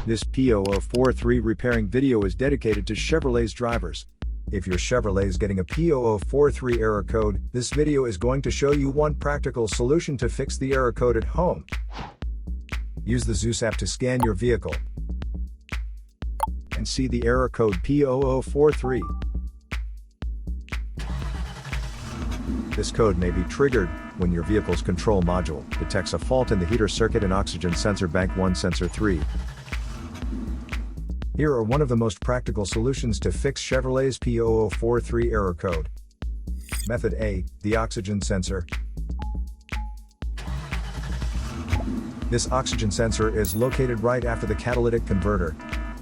This P0043 repairing video is dedicated to Chevrolet's drivers. If your Chevrolet is getting a P0043 error code, this video is going to show you one practical solution to fix the error code at home. Use the Zeus app to scan your vehicle and see the error code P0043. This code may be triggered when your vehicle's control module detects a fault in the heater circuit and oxygen sensor bank 1 sensor 3. Here are one of the most practical solutions to fix Chevrolet's P0043 error code. Method A, the oxygen sensor. This oxygen sensor is located right after the catalytic converter.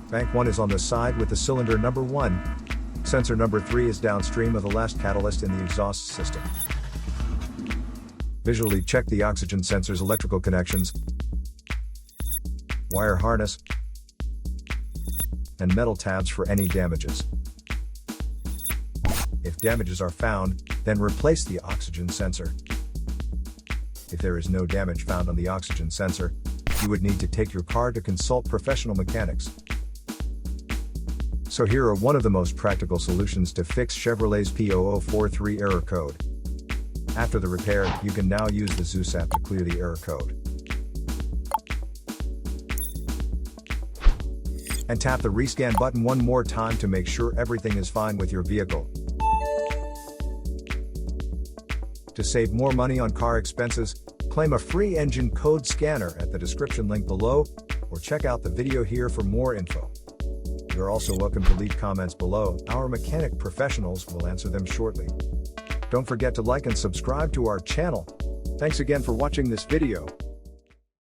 Bank 1 is on the side with the cylinder number 1. Sensor number 3 is downstream of the last catalyst in the exhaust system. Visually check the oxygen sensor's electrical connections, wire harness, and metal tabs for any damages. If damages are found, then replace the oxygen sensor. If there is no damage found on the oxygen sensor, you would need to take your car to consult professional mechanics. So here are one of the most practical solutions to fix Chevrolet's P0043 error code. After the repair, you can now use the Zeus app to clear the error code. And tap the rescan button one more time to make sure everything is fine with your vehicle. To save more money on car expenses, claim a free engine code scanner at the description link below, or check out the video here for more info. You're also welcome to leave comments below. Our mechanic professionals will answer them shortly. Don't forget to like and subscribe to our channel. Thanks again for watching this video.